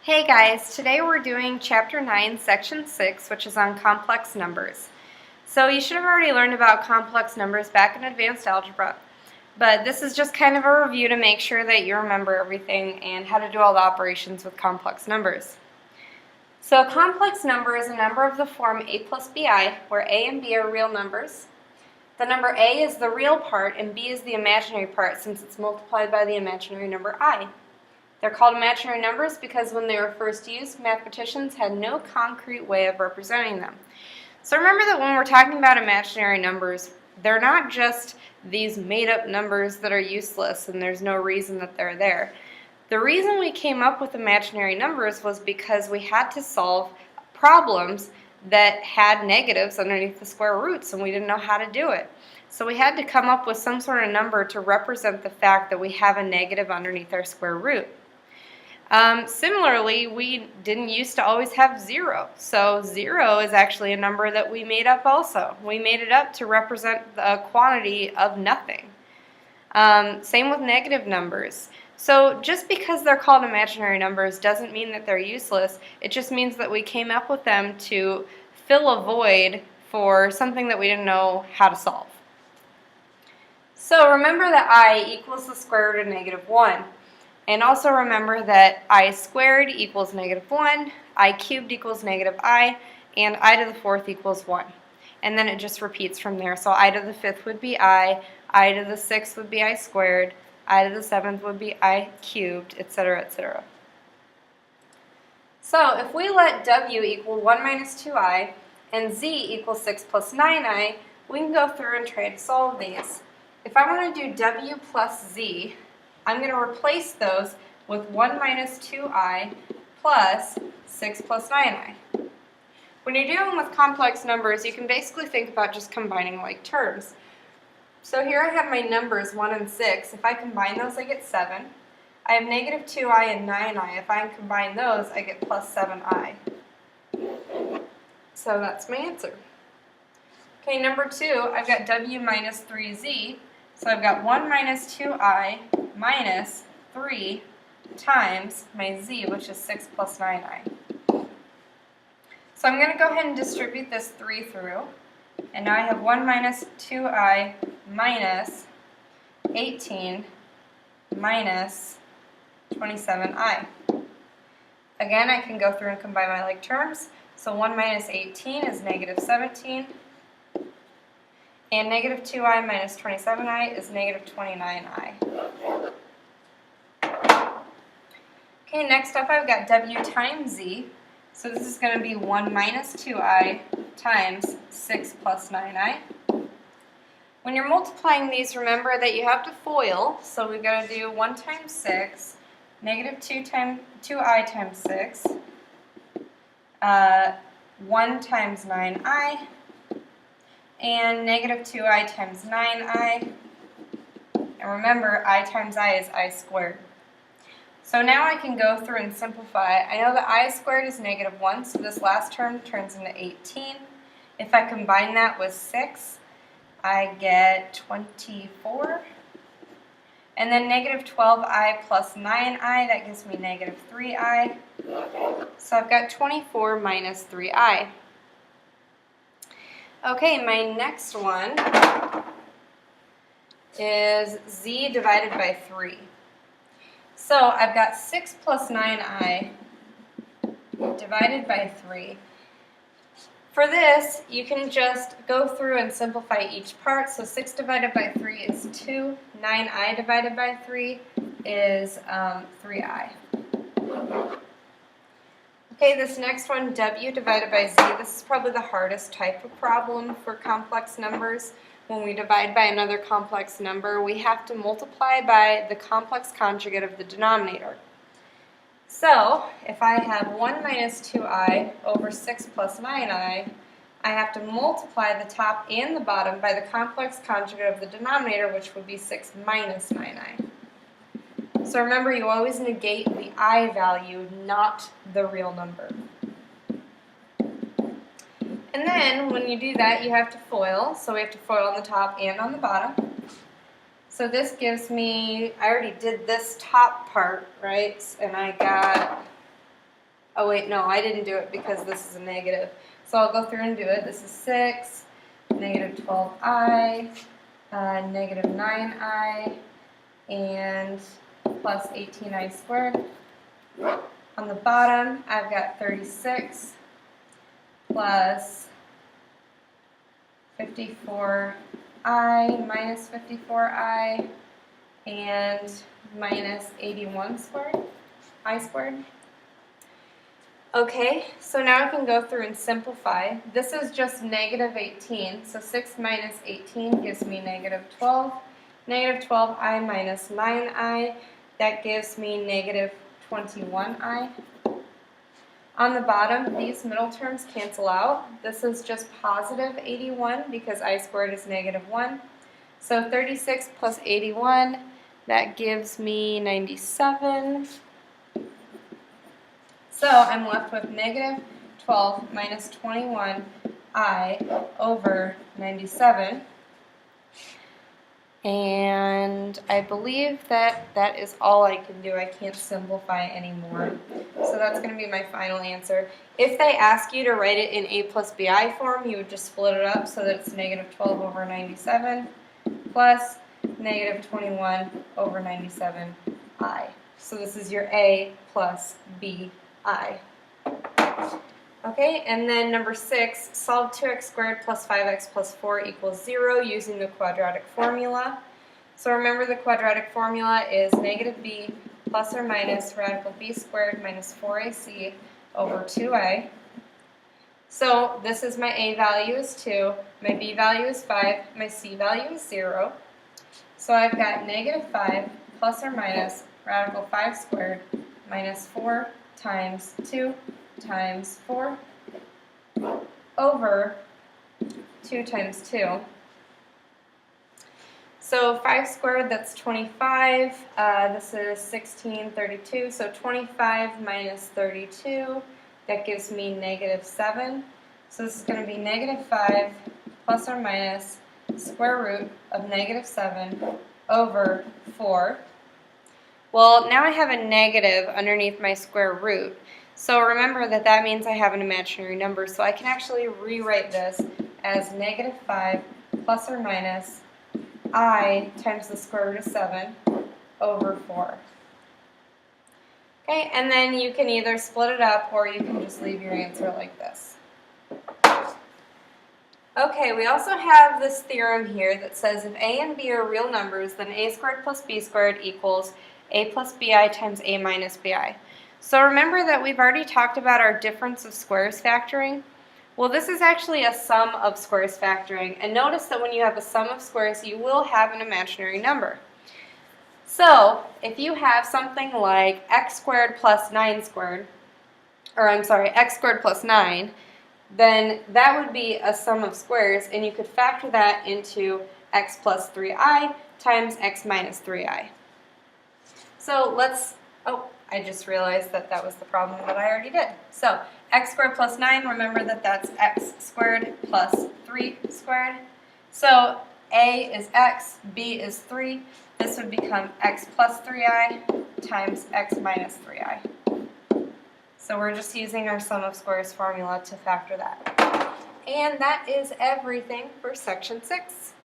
Hey guys, today we're doing Chapter 9, Section 6, which is on complex numbers. So you should have already learned about complex numbers back in advanced algebra, but this is just kind of a review to make sure that you remember everything and how to do all the operations with complex numbers. So a complex number is a number of the form a plus bi, where a and b are real numbers. The number a is the real part and b is the imaginary part since it's multiplied by the imaginary number I. They're called imaginary numbers because when they were first used, mathematicians had no concrete way of representing them. So remember that when we're talking about imaginary numbers, they're not just these made-up numbers that are useless and there's no reason that they're there. The reason we came up with imaginary numbers was because we had to solve problems that had negatives underneath the square roots and we didn't know how to do it. So we had to come up with some sort of number to represent the fact that we have a negative underneath our square root. Similarly, we didn't used to always have 0. So 0 is actually a number that we made up also. We made it up to represent a quantity of nothing. Same with negative numbers. So just because they're called imaginary numbers doesn't mean that they're useless. It just means that we came up with them to fill a void for something that we didn't know how to solve. So remember that I equals the square root of -1. And also remember that I squared equals -1, I cubed equals -I, and I to the 4th equals 1. And then it just repeats from there. So I to the 5th would be I to the 6th would be I squared, I to the 7th would be I cubed, etc., etc. So if we let W equal 1 minus 2I and Z equals 6 plus 9I, we can go through and try to solve these. If I want to do W plus Z, I'm going to replace those with 1 minus 2I plus 6 plus 9I. When you're dealing with complex numbers, you can basically think about just combining like terms. So here I have my numbers 1 and 6. If I combine those, I get 7. I have -2I and 9I. If I combine those, I get plus 7I. So that's my answer. Okay, number 2, I've got W minus 3Z. So I've got 1 minus 2I minus 3 times my z, which is 6 plus 9i. So I'm going to go ahead and distribute this 3 through. And now I have 1 minus 2i minus 18 minus 27i. Again, I can go through and combine my like terms. So 1 minus 18 is -17. And -2i minus 27i is -29i. Okay, next up I've got W times Z. So this is going to be 1 minus 2i times 6 plus 9i. When you're multiplying these, remember that you have to FOIL. So we've got to do 1 times 6, -2i times 6, 1 times 9i, and -2i times 9i, and remember I times I is I squared. So now I can go through and simplify. I know that I squared is -1, so this last term turns into 18. If I combine that with 6, I get 24. And then -12i plus 9i, that gives me -3i. So I've got 24 minus 3i. Okay, my next one is z divided by 3. So I've got 6 plus 9i divided by 3. For this, you can just go through and simplify each part. So 6 divided by 3 is 2. 9i divided by 3 is 3i. Okay, this next one, W divided by Z, this is probably the hardest type of problem for complex numbers. When we divide by another complex number, we have to multiply by the complex conjugate of the denominator. So, if I have 1 minus 2i over 6 plus 9i, I have to multiply the top and the bottom by the complex conjugate of the denominator, which would be 6 minus 9i. So remember, you always negate the I value, not the real number. And then, when you do that, you have to FOIL. So we have to FOIL on the top and on the bottom. So this gives me, I already did this top part, right? And I got Oh wait, no, I didn't do it because this is a negative. So I'll go through and do it. This is 6, negative 12i, negative 9i, and plus 18i squared. On the bottom, I've got 36 plus 54i minus 54i and minus 81 squared, I squared. Okay, so now I can go through and simplify. This is just negative 18, so 6 minus 18 gives me negative 12. Negative 12i minus 9i, that gives me negative 21i. On the bottom, these middle terms cancel out. This is just positive 81 because I squared is negative 1. So 36 plus 81, that gives me 97. So I'm left with negative 12 minus 21i over 97. And I believe that that is all I can do. I can't simplify anymore. So that's going to be my final answer. If they ask you to write it in a plus bi form, you would just split it up so that it's negative 12 over 97 plus negative 21 over 97i. So this is your a plus bi. Okay, and then number 6, solve 2x squared plus 5x plus 4 equals 0 using the quadratic formula. So remember the quadratic formula is negative b plus or minus radical b squared minus 4ac over 2a. So this is my a value is 2, my b value is 5, my c value is 0. So I've got negative 5 plus or minus radical 5 squared minus 4 times 2 times 4 over 2 times 2. So 5 squared, that's 25. This is 1632. So 25 minus 32, that gives me negative 7. So this is going to be negative 5 plus or minus square root of negative 7 over 4. Well, now I have a negative underneath my square root. So remember that that means I have an imaginary number. So I can actually rewrite this as negative 5 plus or minus I times the square root of 7 over 4. Okay, and then you can either split it up or you can just leave your answer like this. Okay, we also have this theorem here that says if a and b are real numbers, then a squared plus b squared equals a plus bi times a minus bi. So remember that we've already talked about our difference of squares factoring. Well, this is actually a sum of squares factoring, and notice that when you have a sum of squares, you will have an imaginary number. So if you have something like x squared plus 9 squared, or I'm sorry, x squared plus 9, then that would be a sum of squares, and you could factor that into x plus 3i times x minus 3i. So let's, I just realized that that was the problem that I already did. So x squared plus 9, remember that that's x squared plus 3 squared. So a is x, b is 3. This would become x plus 3i times x minus 3i. So we're just using our sum of squares formula to factor that. And that is everything for section 6.